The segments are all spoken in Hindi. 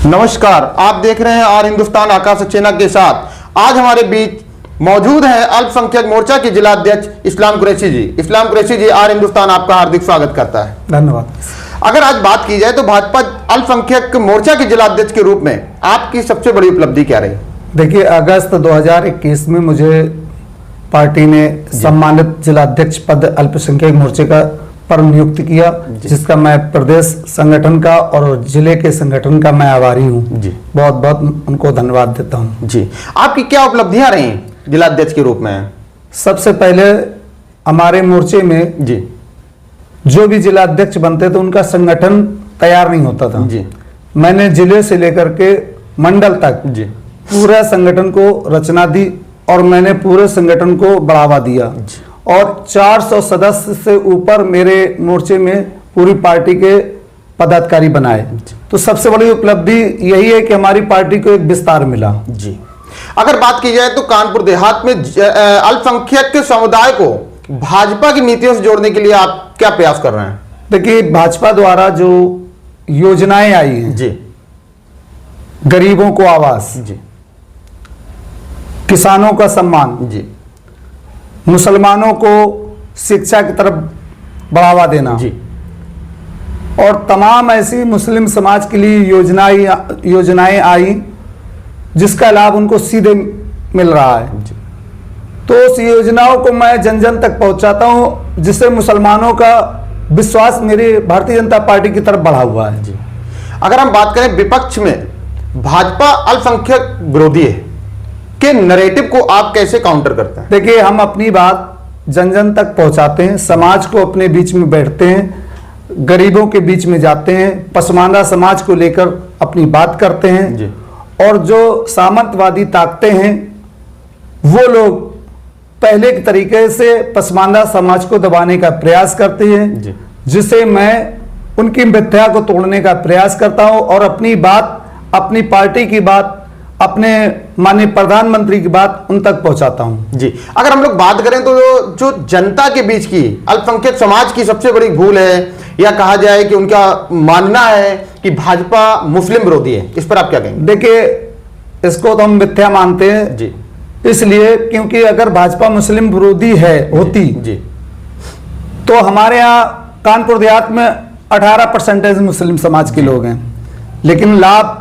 नमस्कार, आप देख रहे हैं आर हिंदुस्तान आकाश सक्सेना के साथ। आज हमारे बीच मौजूद हैं अल्पसंख्यक मोर्चा के जिला अध्यक्ष इस्लाम कुरैशी जी। इस्लाम कुरैशी जी, आर हिंदुस्तान आपका हार्दिक स्वागत करता है। धन्यवाद। अगर आज बात की जाए तो भाजपा अल्पसंख्यक मोर्चा के जिला अध्यक्ष के रूप में आपकी सबसे बड़ी उपलब्धि क्या रही? देखिए, अगस्त 2021 में मुझे पार्टी ने सम्मानित जिला अध्यक्ष पद अल्पसंख्यक मोर्चे का पर नियुक्त किया, जिसका मैं प्रदेश संगठन का और जिले के संगठन का मैं आभारी हूँ जी। बहुत बहुत उनको धन्यवाद देता हूँ जी। आपकी क्या उपलब्धियां रही जिला अध्यक्ष के रूप में? सबसे पहले हमारे मोर्चे में जी जो भी जिला अध्यक्ष बनते थे उनका संगठन तैयार नहीं होता था जी। मैंने जिले से लेकर के मंडल तक जी पूरा संगठन को रचना दी और मैंने पूरे संगठन को बढ़ावा दिया और 400 सदस्य से ऊपर मेरे मोर्चे में पूरी पार्टी के पदाधिकारी बनाए। तो सबसे बड़ी उपलब्धि यही है कि हमारी पार्टी को एक विस्तार मिला जी। अगर बात की जाए तो कानपुर देहात में अल्पसंख्यक के समुदाय को भाजपा की नीतियों से जोड़ने के लिए आप क्या प्रयास कर रहे हैं? देखिए, भाजपा द्वारा जो योजनाएं आई हैं जी, गरीबों को आवास जी, किसानों का सम्मान जी, मुसलमानों को शिक्षा की तरफ बढ़ावा देना जी, और तमाम ऐसी मुस्लिम समाज के लिए योजनाएं आई जिसका लाभ उनको सीधे मिल रहा है जी। तो उस योजनाओं को मैं जन जन तक पहुंचाता हूं, जिससे मुसलमानों का विश्वास मेरी भारतीय जनता पार्टी की तरफ बढ़ा हुआ है जी। अगर हम बात करें विपक्ष में भाजपा अल्पसंख्यक विरोधी है के नैरेटिव को आप कैसे काउंटर करते हैं? देखिए, हम अपनी बात जन जन तक पहुंचाते हैं, समाज को अपने बीच में बैठते हैं, गरीबों के बीच में जाते हैं, पसमानदा समाज को लेकर अपनी बात करते हैं जी। और जो सामंतवादी ताकतें हैं वो लोग पहले के तरीके से पसमानदा समाज को दबाने का प्रयास करते हैं, जिसे मैं उनकी मिथ्या को तोड़ने का प्रयास करता हूं और अपनी बात, अपनी पार्टी की बात, अपने माननीय प्रधानमंत्री की बात उन तक पहुंचाता हूं जी। अगर हम लोग बात करें तो जो जनता के बीच की अल्पसंख्यक समाज की सबसे बड़ी भूल है या कहा जाए कि उनका मानना है कि भाजपा मुस्लिम विरोधी है, इस पर आप क्या कहेंगे? देखिए, इसको तो हम मिथ्या मानते हैं जी, इसलिए क्योंकि अगर भाजपा मुस्लिम विरोधी होती जी, तो हमारे यहाँ कानपुर देहात में 18% मुस्लिम समाज के लोग हैं, लेकिन लाभ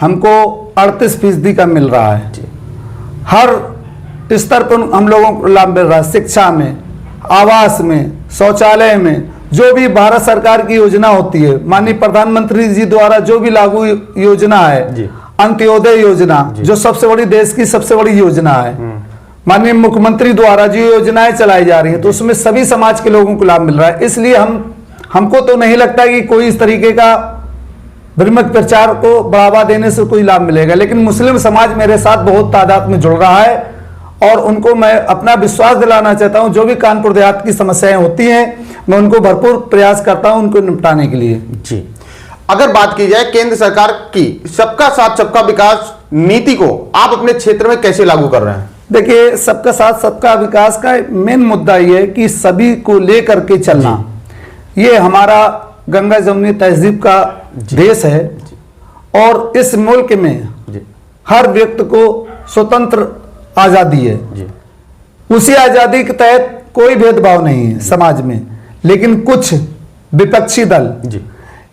हमको 38% का मिल रहा है जी। हर स्तर पर हम लोगों को लाभ मिल रहा है, शिक्षा में, आवास में, शौचालय में, जो भी भारत सरकार की योजना होती है, माननीय प्रधानमंत्री जी द्वारा जो भी लागू योजना है, अंत्योदय योजना जो सबसे बड़ी देश की सबसे बड़ी योजना है, माननीय मुख्यमंत्री द्वारा जो योजनाएं चलाई जा रही है, तो उसमें सभी समाज के लोगों को लाभ मिल रहा है। इसलिए हमको तो नहीं लगता कि कोई इस तरीके का भ्रामक प्रचार को बढ़ावा देने से कोई लाभ मिलेगा, लेकिन मुस्लिम समाज मेरे साथ बहुत तादाद में जुड़ रहा है और उनको मैं अपना विश्वास दिलाना चाहता हूं। जो भी कानपुर देहात की समस्याएं होती हैं मैं उनको भरपूर प्रयास करता हूं उनको निपटाने के लिए जी। अगर बात की जाए केंद्र सरकार की सबका साथ सबका विकास नीति को आप अपने क्षेत्र में कैसे लागू कर रहे हैं? देखिए, सबका साथ सबका विकास का मेन मुद्दा यह है कि सभी को लेकर के चलना। ये हमारा गंगा जमुनी तहजीब का देश है और इस मुल्क में हर व्यक्ति को स्वतंत्र आजादी है। उसी आजादी के तहत कोई भेदभाव नहीं है समाज में, लेकिन कुछ विपक्षी दल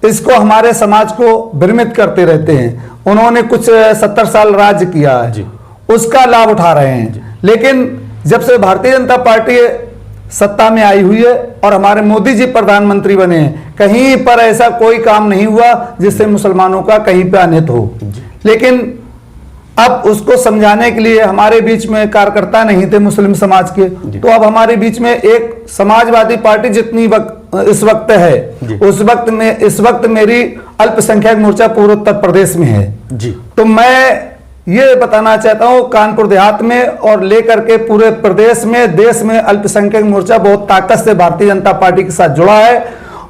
इसको हमारे समाज को भ्रमित करते रहते हैं। उन्होंने कुछ 70 साल राज्य किया है, उसका लाभ उठा रहे हैं, लेकिन जब से भारतीय जनता पार्टी सत्ता में आई हुई है और हमारे मोदी जी प्रधानमंत्री बने हैं, कहीं पर ऐसा कोई काम नहीं हुआ जिससे मुसलमानों का कहीं पे अनित हो। लेकिन अब उसको समझाने के लिए हमारे बीच में कार्यकर्ता नहीं थे मुस्लिम समाज के, तो अब हमारे बीच में एक समाजवादी पार्टी जितनी इस वक्त है, इस वक्त मेरी अल्पसंख्यक मोर्चा पूर्व उत्तर प्रदेश में है जी। तो मैं ये बताना चाहता हूं कानपुर देहात में और लेकर के पूरे प्रदेश में, देश में अल्पसंख्यक मोर्चा बहुत ताकत से भारतीय जनता पार्टी के साथ जुड़ा है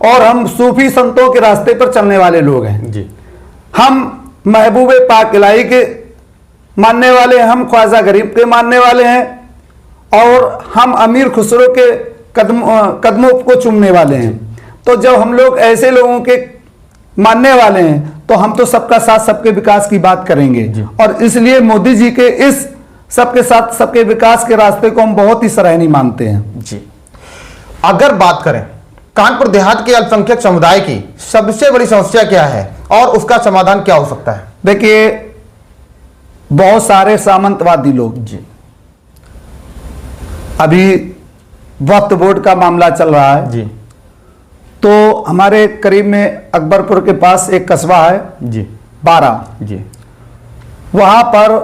और हम सूफी संतों के रास्ते पर चलने वाले लोग हैं जी। हम महबूबे पाक इलाही के मानने वाले, हम ख्वाजा गरीब के मानने वाले हैं और हम अमीर खुसरो के कदमों को चूमने वाले हैं। तो जब हम लोग ऐसे लोगों के मानने वाले हैं, तो हम तो सबका साथ सबके विकास की बात करेंगे। और इसलिए मोदी जी के इस सबके साथ सबके विकास के रास्ते को हम बहुत ही सराहनीय मानते हैं जी। अगर बात करें कानपुर देहात के अल्पसंख्यक समुदाय की सबसे बड़ी समस्या क्या है और उसका समाधान क्या हो सकता है? देखिए, बहुत सारे सामंतवादी लोग जी अभी वक्फ बोर्ड का मामला चल रहा है जी तो हमारे करीब में अकबरपुर के पास एक कस्बा है जी 12, जी वहां पर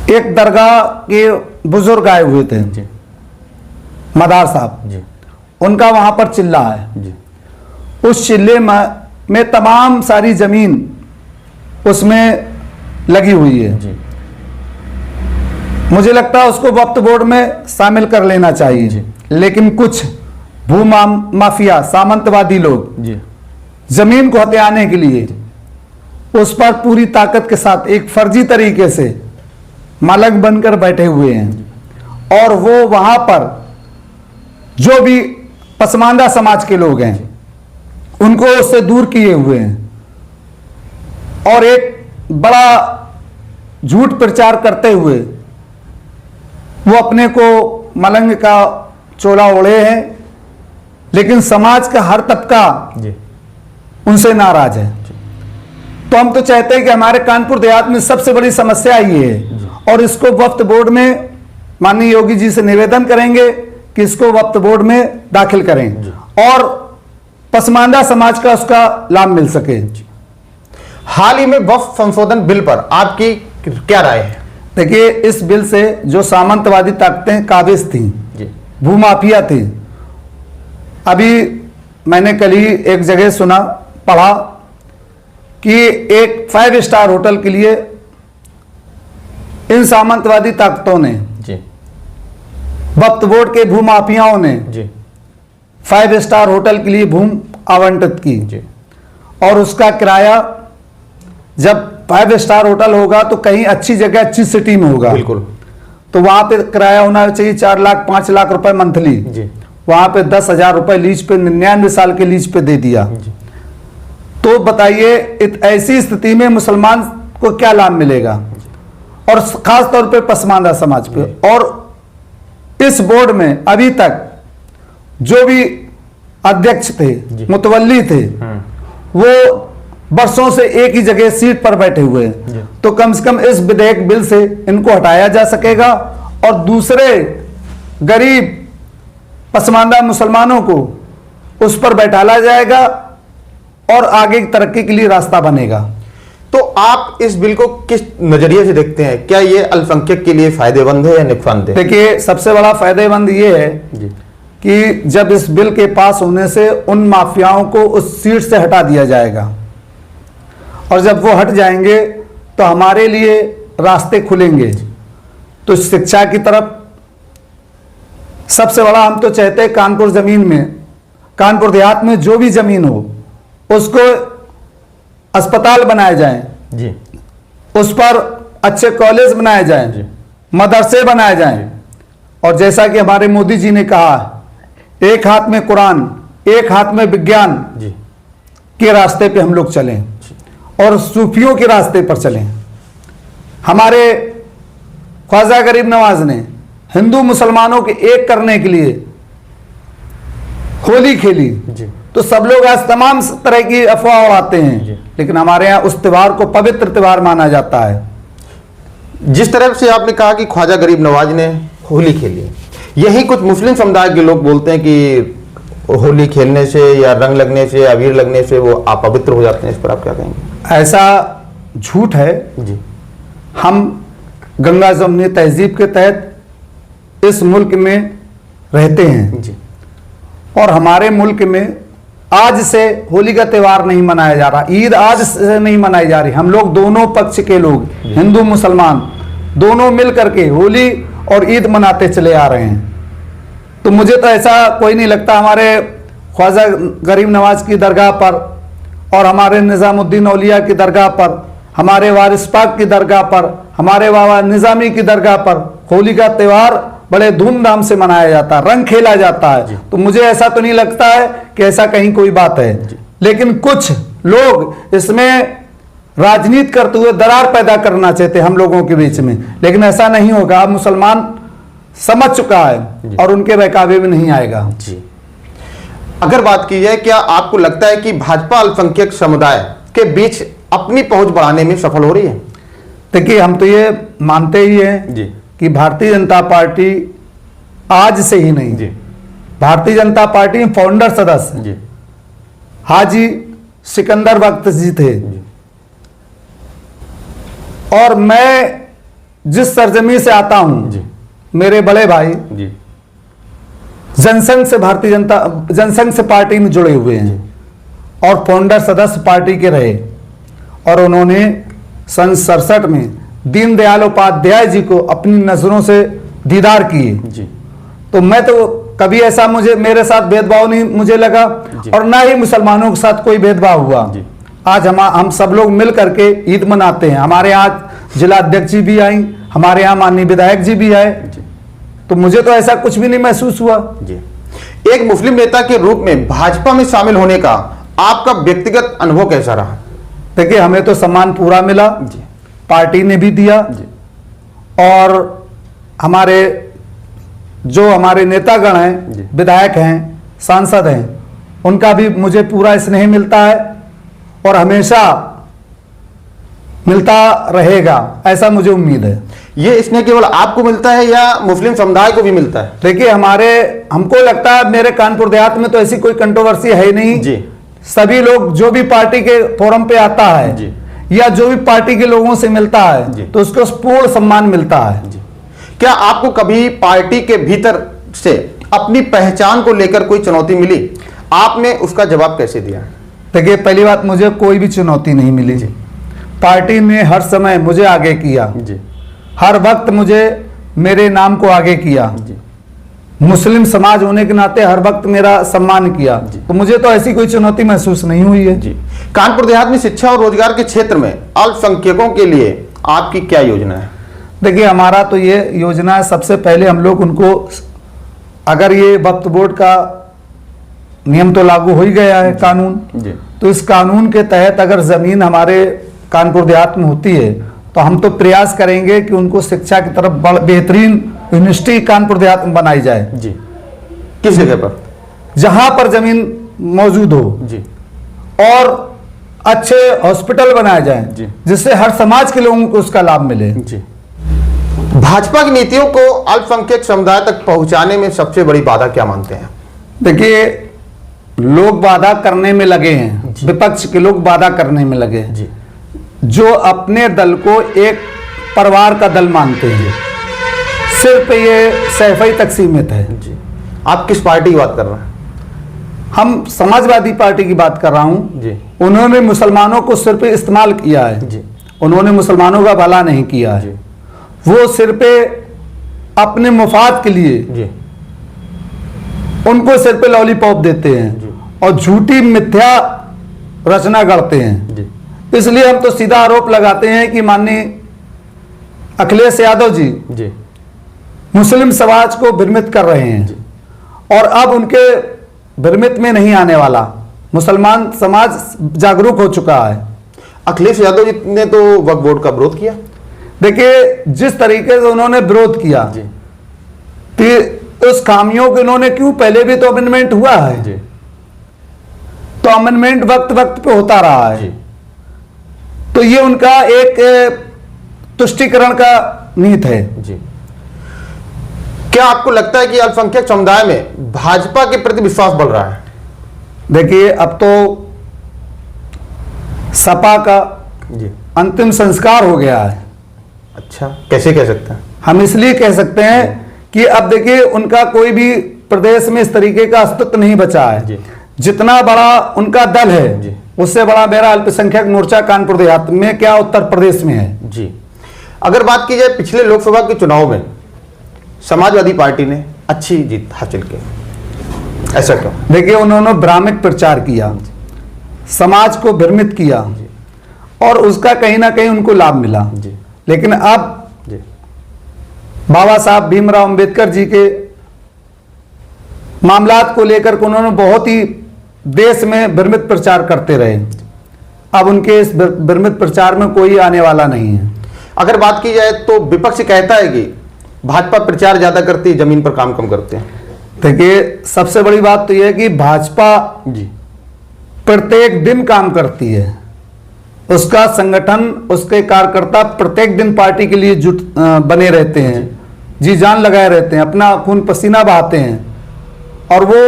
एक दरगाह के बुजुर्ग आए हुए थे, जी मदार साहब, जी उनका वहां पर चिल्ला है। जी उस चिल्ले में तमाम सारी जमीन उसमें लगी हुई है। जी मुझे लगता है उसको वक्फ बोर्ड में शामिल कर लेना चाहिए, लेकिन कुछ माफिया सामंतवादी लोग जी जमीन को हथियाने के लिए उस पर पूरी ताकत के साथ एक फर्जी तरीके से मालक बनकर बैठे हुए हैं। और वो वहां पर जो भी पसमानदा समाज के लोग हैं उनको उससे दूर किए हुए हैं और एक बड़ा झूठ प्रचार करते हुए वो अपने को मलंग का चोला ओढ़े हैं, लेकिन समाज का हर तबका जी उनसे नाराज है। तो हम तो चाहते हैं कि हमारे कानपुर देहात में सबसे बड़ी समस्या ये है और इसको वक्फ बोर्ड में माननीय योगी जी से निवेदन करेंगे कि इसको वक्फ बोर्ड में दाखिल करें और पसमानदा समाज का उसका लाभ मिल सके। हाल ही में वक्फ संशोधन बिल पर आपकी क्या राय है? देखिए, इस बिल से जो सामंतवादी ताकतें काबिज थी, भूमाफिया थी, अभी मैंने कल ही एक जगह सुना पढ़ा कि एक 5 स्टार होटल के लिए इन सामंतवादी ताकतों ने, वक्फ बोर्ड के भूमाफियाओं ने 5 स्टार होटल के लिए भूमि आवंटित की और उसका किराया, जब 5 स्टार होटल होगा तो कहीं अच्छी जगह अच्छी सिटी में होगा, बिल्कुल, तो वहां पे किराया होना चाहिए 4 लाख 5 लाख रुपए मंथली। वहां पे 10,000 रुपए लीज पे 99 साल के लीज पे दे दिया। तो बताइए ऐसी स्थिति में मुसलमान को क्या लाभ मिलेगा, और खास तौर पे पसमानदा समाज पे। और इस बोर्ड में अभी तक जो भी अध्यक्ष थे, मुतवल्ली थे, वो वर्षों से एक ही जगह सीट पर बैठे हुए हैं। तो कम से कम इस विधेयक बिल से इनको हटाया जा सकेगा और दूसरे गरीब पसमानदा मुसलमानों को उस पर बैठाला जाएगा और आगे की तरक्की के लिए रास्ता बनेगा। तो आप इस बिल को किस नजरिए से देखते हैं? क्या ये अल्पसंख्यक के लिए फायदेमंद है या नुकसानदेह? देखिए, सबसे बड़ा फायदेमंद ये है कि जब इस बिल के पास होने से उन माफियाओं को उस सीट से हटा दिया जाएगा और जब वो हट जाएंगे तो हमारे लिए रास्ते खुलेंगे। तो शिक्षा की तरफ सबसे बड़ा हम तो चाहते हैं कानपुर जमीन में, कानपुर देहात में जो भी जमीन हो उसको अस्पताल बनाए जाएं, उस पर अच्छे कॉलेज बनाए जाएं, मदरसे बनाए जाएं। और जैसा कि हमारे मोदी जी ने कहा, एक हाथ में कुरान एक हाथ में विज्ञान के रास्ते पे हम लोग चलें और सूफियों के रास्ते पर चलें। हमारे ख्वाजा गरीब नवाज ने हिंदू मुसलमानों के एक करने के लिए होली खेली, तो सब लोग आज तमाम तरह की अफवाह उड़ाते हैं, लेकिन हमारे यहाँ उस त्योहार को पवित्र त्योहार माना जाता है। जिस तरह से आपने कहा कि ख्वाजा गरीब नवाज ने होली खेली, यही कुछ मुस्लिम समुदाय के लोग बोलते हैं कि होली खेलने से या रंग लगने से, अबीर लगने से वो अपवित्र हो जाते हैं। इस पर आप क्या कहेंगे? ऐसा झूठ है जी। हम गंगा जमुनी तहजीब के तहत इस मुल्क में रहते हैं जी। और हमारे मुल्क में आज से होली का त्यौहार नहीं मनाया जा रहा, ईद आज से नहीं मनाई जा रही। हम लोग दोनों पक्ष के लोग, हिंदू मुसलमान दोनों मिल करके होली और ईद मनाते चले आ रहे हैं। तो मुझे तो ऐसा कोई नहीं लगता हमारे ख्वाजा गरीब नवाज की दरगाह पर और हमारे निज़ामुद्दीन औलिया की दरगाह पर, हमारे वारिस पाक की दरगाह पर, हमारे बाबा निज़ामी की दरगाह पर होली का त्यौहार बड़े धूमधाम से मनाया जाता है, रंग खेला जाता है। तो मुझे ऐसा तो नहीं लगता है कि ऐसा कहीं कोई बात है, लेकिन कुछ लोग इसमें राजनीति करते हुए दरार पैदा करना चाहते हैं हम लोगों के बीच में, लेकिन ऐसा नहीं होगा। अब मुसलमान समझ चुका है और उनके बहकावे में नहीं आएगा। जी। अगर बात की जाए, क्या आपको लगता है कि भाजपा अल्पसंख्यक समुदाय के बीच अपनी पहुंच बढ़ाने में सफल हो रही है? देखिए, हम तो ये मानते ही हैं जी। कि भारतीय जनता पार्टी आज से ही नहीं, जी। भारतीय जनता पार्टी में फाउंडर सदस्य जी। हाजी सिकंदर बख्त जी थे। और मैं जिस सरजमी से आता हूं, जी। मेरे बड़े भाई जी। जनसंघ से भारतीय जनता जनसंघ से पार्टी में जुड़े हुए हैं और फाउंडर सदस्य पार्टी के रहे, और उन्होंने सन 67 में दीनदयाल उपाध्याय जी को अपनी नजरों से दीदार किए। जी। तो मैं तो कभी ऐसा मेरे साथ भेदभाव नहीं मुझे लगा, और ना ही मुसलमानों के साथ कोई भेदभाव हुआ। आज हम सब लोग मिल करके ईद मनाते हैं। हमारे यहाँ जिला अध्यक्ष जी भी आई, हमारे यहाँ माननीय विधायक जी भी आए, तो मुझे तो ऐसा कुछ भी नहीं महसूस हुआ। जी। एक मुस्लिम नेता के रूप में भाजपा में शामिल होने का आपका व्यक्तिगत अनुभव कैसा रहा? देखिए, हमें तो सम्मान पूरा मिला, पार्टी ने भी दिया, और हमारे नेतागण हैं, विधायक हैं, सांसद हैं, उनका भी मुझे पूरा स्नेह मिलता है और हमेशा मिलता रहेगा, ऐसा मुझे उम्मीद है। ये स्नेह केवल आपको मिलता है या मुस्लिम समुदाय को भी मिलता है? देखिए, हमको लगता है मेरे कानपुर देहात में तो ऐसी कोई कंट्रोवर्सी है ही नहीं जी। सभी लोग जो भी पार्टी के फोरम पे आता है जी। या जो भी पार्टी के लोगों से मिलता है तो उसको पूर्ण सम्मान मिलता है। जी। क्या आपको कभी पार्टी के भीतर से अपनी पहचान को लेकर कोई चुनौती मिली? आपने उसका जवाब कैसे दिया? देखिए, पहली बात, मुझे कोई भी चुनौती नहीं मिली। पार्टी ने हर समय मुझे आगे किया, हर वक्त मुझे मेरे नाम को आगे किया, मुस्लिम समाज होने के नाते हर वक्त मेरा सम्मान किया, तो मुझे तो ऐसी कोई चुनौती महसूस नहीं हुई है। जी। कानपुर देहात में शिक्षा और रोजगार के क्षेत्र में अल्पसंख्यकों के लिए आपकी क्या योजना है? देखिए, हमारा तो ये योजना है, सबसे पहले हम लोग उनको, अगर ये वक्फ बोर्ड का नियम तो लागू हो ही गया है कानून, तो इस कानून के तहत अगर जमीन हमारे कानपुर देहात में होती है तो हम तो प्रयास करेंगे कि उनको शिक्षा की तरफ बेहतरीन यूनिवर्सिटी कानपुर देहात में बनाई जाए। जी। किस जगह पर? जहां पर जमीन मौजूद हो। जी। और अच्छे हॉस्पिटल बनाए जाएं जिससे हर समाज के लोगों को उसका लाभ मिले। जी। भाजपा की नीतियों को अल्पसंख्यक समुदाय तक पहुंचाने में सबसे बड़ी बाधा क्या मानते हैं? देखिए, लोग वादा करने में लगे हैं, विपक्ष के लोग वादा करने में लगे हैं, जो अपने दल को एक परिवार का दल मानते हैं, सिर्फ ये सैफई तक सीमित है। जी। आप किस पार्टी की बात कर रहे हैं? हम समाजवादी पार्टी की बात कर रहा हूं। जी। उन्होंने मुसलमानों को सिर्फ इस्तेमाल किया है। जी। उन्होंने मुसलमानों का भला नहीं किया है। वो सिर्फ अपने मुफाद के लिए जी। उनको सिर्फ लॉलीपॉप देते हैं और झूठी मिथ्या रचना गढ़ते हैं। जी। इसलिए हम तो सीधा आरोप लगाते हैं कि माननीय अखिलेश यादव जी मुस्लिम समाज को भ्रमित कर रहे हैं और अब उनके भ्रमित में नहीं आने वाला। मुसलमान समाज जागरूक हो चुका है। अखिलेश यादव जी ने तो वक्फ बोर्ड का विरोध किया। देखिए, जिस तरीके से उन्होंने विरोध किया, तो उस खामियों के उन्होंने क्यों, पहले भी तो अमेंडमेंट हुआ है, तो अमेंडमेंट वक्त वक्त पे होता रहा है। तो ये उनका एक तुष्टिकरण का नीत है। जी। क्या आपको लगता है कि अल्पसंख्यक समुदाय में भाजपा के प्रति विश्वास बढ़ रहा है? देखिए, अब तो सपा का अंतिम संस्कार हो गया है। अच्छा, कैसे कह सकते हैं? हम इसलिए कह सकते हैं कि अब देखिए, उनका कोई भी प्रदेश में इस तरीके का अस्तित्व नहीं बचा है। जितना बड़ा उनका दल है उससे बड़ा मेरा अल्पसंख्यक मोर्चा कानपुर देहात में क्या उत्तर प्रदेश में है। जी। अगर बात की जाए पिछले लोकसभा के चुनाव में समाजवादी पार्टी ने अच्छी जीत हासिल की, ऐसा क्यों? देखिए, उन्होंने भ्रामक प्रचार किया, समाज को भ्रमित किया और उसका कहीं ना कहीं उनको लाभ मिला। लेकिन अब बाबा साहब भीमराव अंबेडकर जी के मामलात को लेकर के उन्होंने बहुत ही देश में भ्रमित प्रचार करते रहे। अब उनके इस भ्रमित प्रचार में कोई आने वाला नहीं है। अगर बात की जाए तो विपक्ष कहता है कि भाजपा प्रचार ज्यादा करती है, जमीन पर काम कम करते हैं। देखिए, सबसे बड़ी बात तो यह है कि भाजपा जी प्रत्येक दिन काम करती है। उसका संगठन, उसके कार्यकर्ता प्रत्येक दिन पार्टी के लिए जुट बने रहते हैं, जी जान लगाए रहते हैं, अपना खून पसीना बहाते हैं। और वो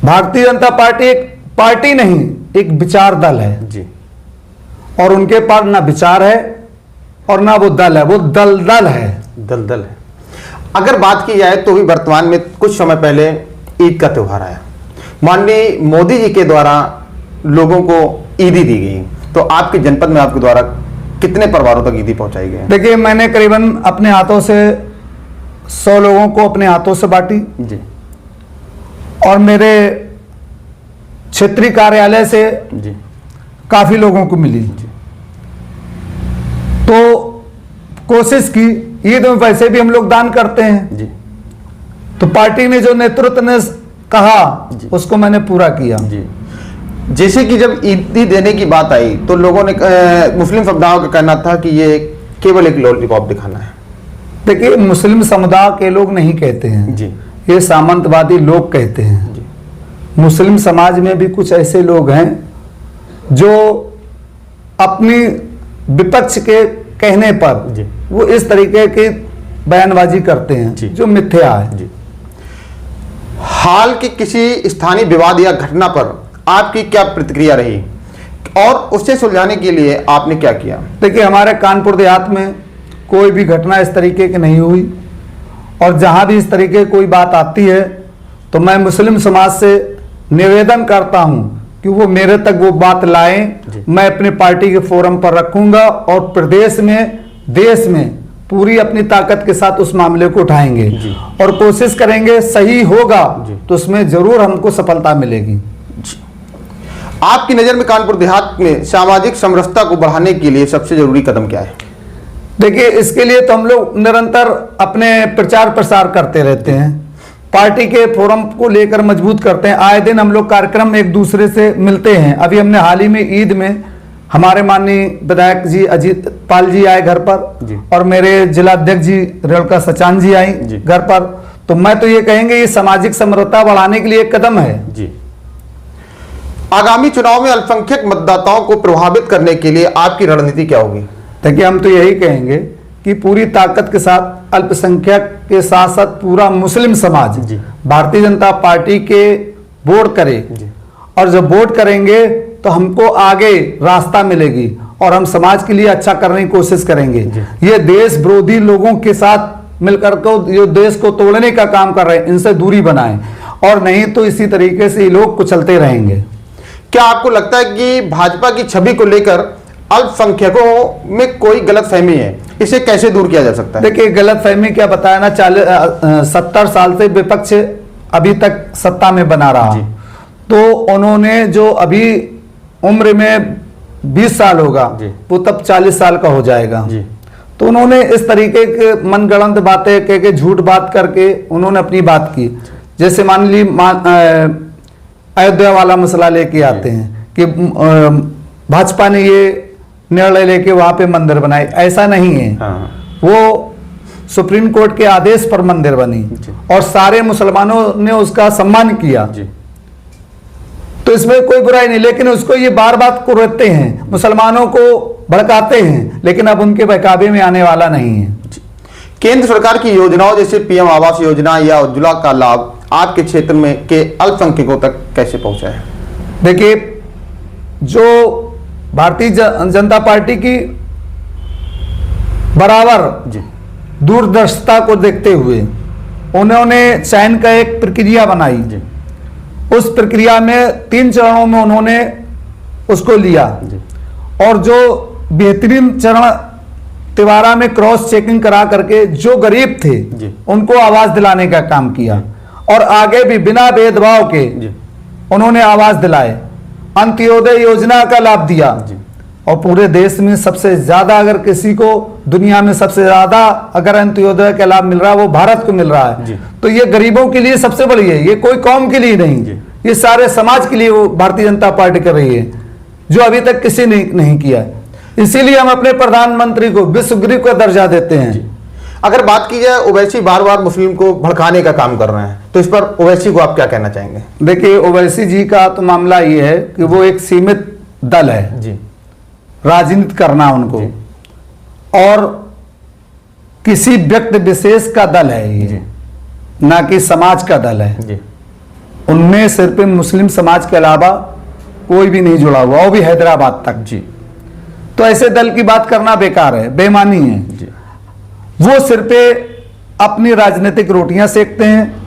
भारतीय जनता पार्टी एक पार्टी नहीं, एक विचार दल है जी। और उनके पास ना विचार है और ना वो दल है, वो दलदल है, दलदल है। अगर बात की जाए तो भी वर्तमान में कुछ समय पहले ईद का त्योहार आया, माननीय मोदी जी के द्वारा लोगों को ईदी दी गई, तो आपके जनपद में आपके द्वारा कितने परिवारों तक ईदी पहुंचाई गई? देखिए, मैंने करीबन अपने हाथों से 100 लोगों को अपने हाथों से बांटी जी। और मेरे क्षेत्रीय कार्यालय से जी काफी लोगों को मिली। तो कोशिश की, ईद में वैसे भी हम लोग दान करते हैं, जी तो पार्टी ने जो नेतृत्व ने कहा जी। उसको मैंने पूरा किया। जी। जैसे कि जब ईदी देने की बात आई तो लोगों ने मुस्लिम समुदायों का कहना था कि ये केवल एक लॉलीपॉप दिखाना है। देखिए, मुस्लिम समुदाय के लोग नहीं कहते हैं जी। ये सामंतवादी लोग कहते हैं। जी। मुस्लिम समाज में भी कुछ ऐसे लोग हैं जो अपनी विपक्ष के कहने पर जी। वो इस तरीके की बयानबाजी करते हैं जी। जो मिथ्या है। जी। हाल की किसी स्थानीय विवाद या घटना पर आपकी क्या प्रतिक्रिया रही और उससे सुलझाने के लिए आपने क्या किया? देखिए, हमारे कानपुर देहात में कोई भी घटना इस तरीके की नहीं हुई और जहां भी इस तरीके कोई बात आती है तो मैं मुस्लिम समाज से निवेदन करता हूं कि वो मेरे तक वो बात लाएं। मैं अपने पार्टी के फोरम पर रखूंगा और प्रदेश में, देश में पूरी अपनी ताकत के साथ उस मामले को उठाएंगे और कोशिश करेंगे, सही होगा तो उसमें जरूर हमको सफलता मिलेगी। आपकी नजर में कानपुर देहात में सामाजिक समरसता को बढ़ाने के लिए सबसे जरूरी कदम क्या है? देखिए, इसके लिए तो हम लोग निरंतर अपने प्रचार प्रसार करते रहते हैं, पार्टी के फोरम को लेकर मजबूत करते हैं। आए दिन हम लोग कार्यक्रम एक दूसरे से मिलते हैं। अभी हमने हाल ही में ईद में हमारे माननीय विधायक जी अजीत पाल जी आए घर पर और मेरे जिला अध्यक्ष जी रेणुका सचान जी आई घर पर। तो मैं तो ये कहेंगे ये सामाजिक समरसता बढ़ाने के लिए एक कदम है। जी। आगामी चुनाव में अल्पसंख्यक मतदाताओं को प्रभावित करने के लिए आपकी रणनीति क्या होगी? देखिए, हम तो यही कहेंगे कि पूरी ताकत के साथ अल्पसंख्यक के साथ साथ पूरा मुस्लिम समाज भारतीय जनता पार्टी के वोट करे और जब वोट करेंगे तो हमको आगे रास्ता मिलेगी और हम समाज के लिए अच्छा करने की कोशिश करेंगे। ये देश विरोधी लोगों के साथ मिलकर को जो देश को तोड़ने का काम कर रहे हैं, इनसे दूरी बनाएं और नहीं तो इसी तरीके से ये लोग कुचलते रहेंगे। क्या आपको लगता है कि भाजपा की छवि को लेकर अल्पसंख्यकों में कोई गलतफहमी है? इसे कैसे दूर किया जा सकता है? देखिए, गलतफहमी क्या बताया ना, 70 साल से विपक्ष अभी तक सत्ता में बना रहा, तो उन्होंने जो अभी उम्र में 20 साल होगा वो तब 40 साल का हो जाएगा। तो उन्होंने इस तरीके के मनगढ़ंत बातें कह के, झूठ बात करके उन्होंने अपनी बात की। जैसे मान ली अयोध्या वाला मसला लेके आते हैं कि भाजपा ने ये निर्णय लेके वहां पे मंदिर बनाए, ऐसा नहीं है। वो सुप्रीम कोर्ट के आदेश पर मंदिर बनी और सारे मुसलमानों ने उसका सम्मान किया, तो इसमें कोई बुराई नहीं। लेकिन उसको ये बार बार को रोकते हैं, मुसलमानों को भड़काते हैं, लेकिन अब उनके बहकावे में आने वाला नहीं है। केंद्र सरकार की योजनाओं जैसे पीएम आवास योजना या उज्ज्वला का लाभ आपके क्षेत्र में के अल्पसंख्यकों तक कैसे पहुंचा है? देखिए, जो भारतीय जनता पार्टी की बराबर दूरदर्शिता को देखते हुए उन्होंने चयन का एक प्रक्रिया बनाई। उस प्रक्रिया में 3 चरणों में उन्होंने उसको लिया और जो बेहतरीन चरण तिवारा में क्रॉस चेकिंग करा करके जो गरीब थे उनको आवास दिलाने का काम किया और आगे भी बिना भेदभाव के उन्होंने आवास दिलाए। अंत्योदय योजना का लाभ दिया, और पूरे देश में सबसे ज्यादा, अगर किसी को दुनिया में सबसे ज्यादा अगर अंत्योदय का लाभ मिल रहा है वो भारत को मिल रहा है, तो ये गरीबों के लिए सबसे बड़ी है। ये कोई कौम के लिए नहीं, ये सारे समाज के लिए वो भारतीय जनता पार्टी कर रही है, जो अभी तक किसी ने नहीं किया। इसीलिए हम अपने प्रधानमंत्री को विश्व गुरु का दर्जा देते हैं। अगर बात की जाए, ओवैसी बार बार मुस्लिम को भड़काने का काम कर रहे हैं, तो इस पर ओवैसी को आप क्या कहना चाहेंगे? देखिए, ओवैसी जी का तो मामला ये है कि वो एक सीमित दल है जी, राजनीति करना उनको, और किसी व्यक्ति विशेष का दल है ये, ना कि समाज का दल है जी। उनमें सिर्फ मुस्लिम समाज के अलावा कोई भी नहीं जुड़ा हुआ, वो भी हैदराबाद तक जी। तो ऐसे दल की बात करना बेकार है, बेईमानी है जी। वो सिर्फ अपनी राजनीतिक रोटियां सेकते हैं,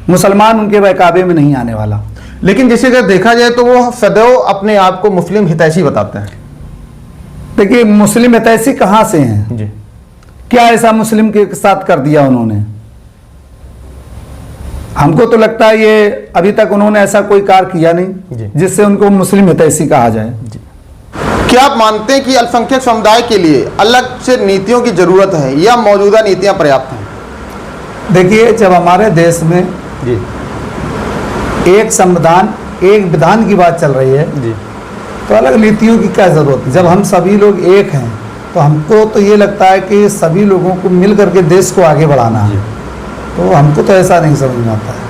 मुसलमान उनके बहकावे में नहीं आने वाला। लेकिन जिसे अगर देखा जाए तो वो सदैव अपने आप को मुस्लिम हितैषी बताते हैं। देखिए, मुस्लिम हितैषी कहां से हैं जी। क्या ऐसा मुस्लिम के साथ कर दिया उन्होंने? हमको तो लगता है ये अभी तक उन्होंने ऐसा कोई कार्य किया नहीं जिससे उनको मुस्लिम हितैषी कहा जाए। क्या आप मानते हैं कि अल्पसंख्यक समुदाय के लिए अलग से नीतियों की जरूरत है या मौजूदा नीतियां पर्याप्त हैं? देखिए, जब हमारे देश में जी एक संविधान, एक विधान की बात चल रही है, जी, तो अलग नीतियों की क्या जरूरत है? जब हम सभी लोग एक हैं तो हमको तो ये लगता है कि सभी लोगों को मिल करके देश को आगे बढ़ाना है। तो हमको तो ऐसा नहीं समझ में आता है।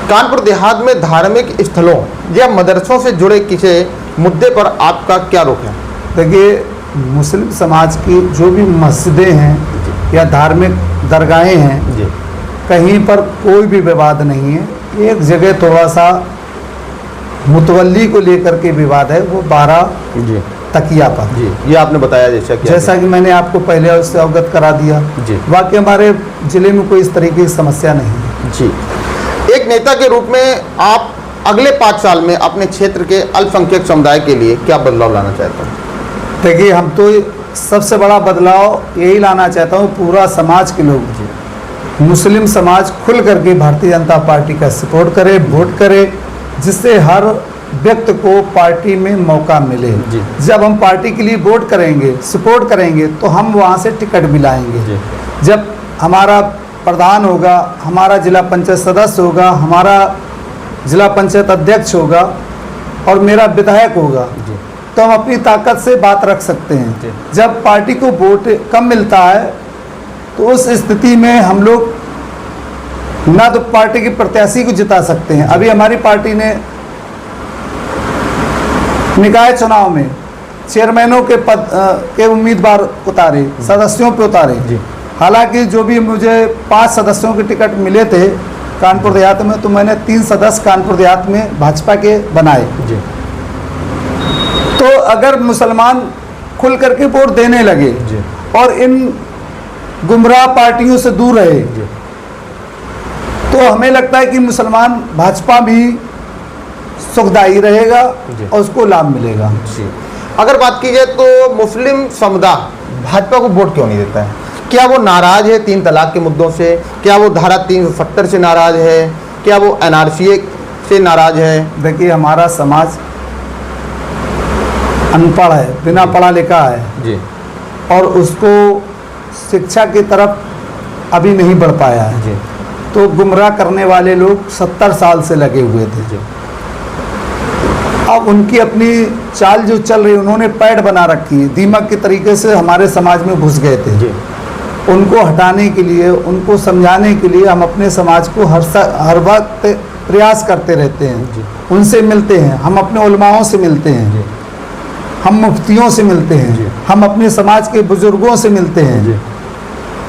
कानपुर देहात में धार्मिक स्थलों या मदरसों से जुड़े किसी मुद्दे पर आपका क्या रुख है? देखिए, मुस्लिम समाज की जो भी मस्जिदें हैं या धार्मिक दरगाहें हैं, जी कहीं पर कोई भी विवाद नहीं है। एक जगह थोड़ा सा मुतवल्ली को लेकर के विवाद है, वो 12 जी तकिया पर। जी, ये आपने बताया जैसा कि मैंने आपको पहले उससे अवगत करा दिया। जी। बाकी हमारे जिले में कोई इस तरीके की समस्या नहीं है। जी। एक नेता के रूप में आप अगले 5 साल में अपने क्षेत्र के अल्पसंख्यक समुदाय के लिए क्या बदलाव लाना चाहते हैं? देखिए, हम तो सबसे बड़ा बदलाव यही लाना चाहता हूँ, पूरा समाज के लोग, मुस्लिम समाज खुल करके भारतीय जनता पार्टी का सपोर्ट करे, वोट करे, जिससे हर व्यक्ति को पार्टी में मौका मिले। जब हम पार्टी के लिए वोट करेंगे, सपोर्ट करेंगे, तो हम वहाँ से टिकट भी लाएंगे। जब हमारा प्रधान होगा, हमारा जिला पंचायत सदस्य होगा, हमारा जिला पंचायत अध्यक्ष होगा और मेरा विधायक होगा, तो हम अपनी ताकत से बात रख सकते हैं। जब पार्टी को वोट कम मिलता है तो उस स्थिति में हम लोग ना तो पार्टी के प्रत्याशी को जिता सकते हैं। अभी हमारी पार्टी ने निकाय चुनाव में चेयरमैनों के पद के उम्मीदवार उतारे, सदस्यों पे उतारे। हालांकि जो भी मुझे 5 सदस्यों के टिकट मिले थे कानपुर देहात में, तो मैंने 3 सदस्य कानपुर देहात में भाजपा के बनाए। तो अगर मुसलमान खुल करके वोट देने लगे और इन गुमराह पार्टियों से दूर रहे, तो हमें लगता है कि मुसलमान भाजपा भी सुखदायी रहेगा और उसको लाभ मिलेगा। अगर बात की जाए तो मुस्लिम समुदाय भाजपा को वोट क्यों नहीं देता है? क्या वो नाराज है 3 तलाक के मुद्दों से? क्या वो धारा 370 से नाराज है? क्या वो NRC से नाराज है? देखिए, हमारा समाज अनपढ़ है, बिना पढ़ा लिखा है जी, और उसको शिक्षा की तरफ अभी नहीं बढ़ पाया है जी। तो गुमराह करने वाले लोग 70 साल से लगे हुए थे जी। अब उनकी अपनी चाल जो चल रही, उन्होंने पैड बना रखी है, दीमक के तरीके से हमारे समाज में घुस गए थे जी। उनको हटाने के लिए, उनको समझाने के लिए हम अपने समाज को हर वक्त प्रयास करते रहते हैं जी। उनसे मिलते हैं, हम अपने उलमाओं से मिलते हैं जी। हम मुफ्तियों से मिलते हैं जी। हम अपने समाज के बुजुर्गों से मिलते हैं जी।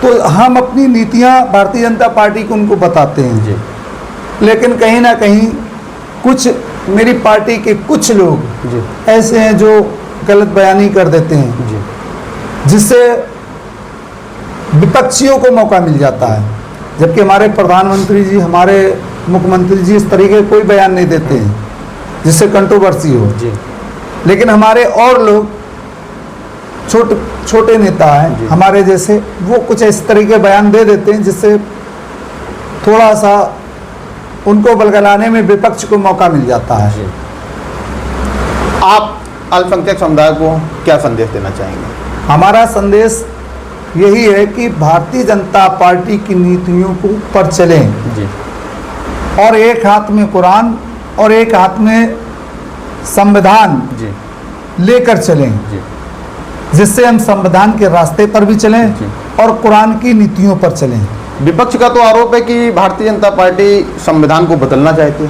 तो हम अपनी नीतियां भारतीय जनता पार्टी को उनको बताते हैं जी। लेकिन कहीं ना कहीं कुछ मेरी पार्टी के कुछ लोग जी ऐसे हैं जो गलत बयानी कर देते हैं जी, जिससे विपक्षियों को मौका मिल जाता है। जबकि हमारे प्रधानमंत्री जी, हमारे मुख्यमंत्री जी इस तरीके कोई बयान नहीं देते हैं जिससे कंट्रोवर्सी हो जी। लेकिन हमारे और लोग छोटे नेता हैं हमारे जैसे, वो कुछ इस तरीके के बयान दे देते हैं जिससे थोड़ा सा उनको बलगलाने में विपक्ष को मौका मिल जाता है। आप अल्पसंख्यक समुदाय को क्या संदेश देना चाहेंगे? हमारा संदेश यही है कि भारतीय जनता पार्टी की नीतियों को पर चलें जी और एक हाथ में कुरान और एक हाथ में संविधान जी लेकर चलें, जी जिससे हम संविधान के रास्ते पर भी चलें जी। और कुरान की नीतियोनीतियों पर चलें। विपक्ष का तो आरोप है कि भारतीय जनता पार्टी संविधान को बदलना चाहती है।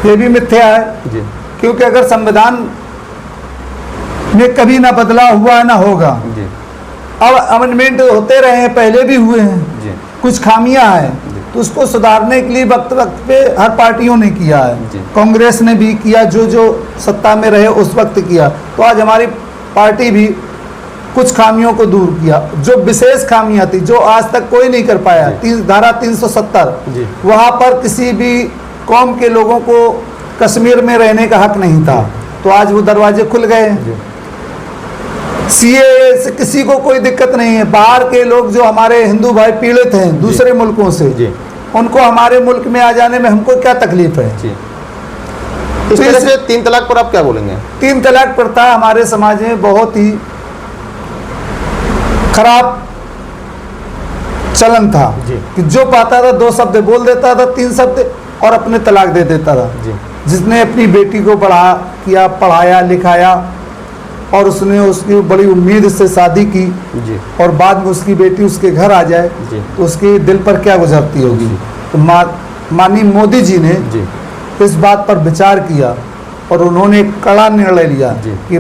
ये भी मिथ्या है, जी क्योंकि अगर संविधान में कभी ना बदला हुआ है ना होगा। जी अब अमेंडमेंट होते रहे हैं, पहले भी हुए हैं, जी कुछ खामियां हैं, तो उसको सुधारने के लिए वक्त वक्त पे हर पार्टियों ने किया जी। है। कांग्रेस ने भी किया, जो जो सत्ता में रहे उस वक्त किया। तो आज हमारी पार्टी भी कुछ खामियों को दूर किया, जो विशेष खामियां थी जो आज तक कोई नहीं कर पाया। धारा 370 जी। वहाँ पर किसी भी कौम के लोगों को कश्मीर में रहने का हक नहीं था, तो आज वो दरवाजे खुल गए। सीएए से किसी को कोई दिक्कत नहीं है। बाहर के लोग जो हमारे हिंदू भाई पीड़ित हैं दूसरे मुल्कों से, उनको हमारे मुल्क में आ जाने में हमको क्या तकलीफ है? जी। इस तरह से 3 तलाक पर आप क्या बोलेंगे? 3 तलाक प्रथा हमारे समाज में बहुत ही खराब चलन था कि जो पाता था 2 शब्द बोल देता था, 3 शब्द और अपने तलाक दे देता था। जिसने अपनी बेटी को पढ़ाया लिखाया और उसने उसकी बड़ी उम्मीद से शादी की जी। और बाद में उसकी बेटी उसके घर आ जाए तो उसके दिल पर क्या गुजरती होगी। तो माननीय मोदी जी ने इस बात पर विचार किया और उन्होंने एक कड़ा निर्णय लिया कि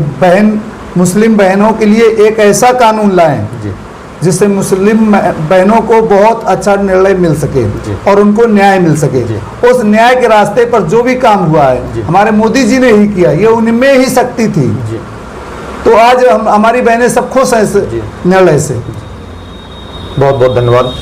मुस्लिम बहनों के लिए एक ऐसा कानून लाएं जिससे मुस्लिम बहनों को बहुत अच्छा निर्णय मिल सके और उनको न्याय मिल सके। उस न्याय के रास्ते पर जो भी काम हुआ है हमारे मोदी जी ने ही किया, ये उनमें ही शक्ति थी। तो आज हमारी बहनें सब खुश हैं इस निर्णय से। बहुत बहुत धन्यवाद।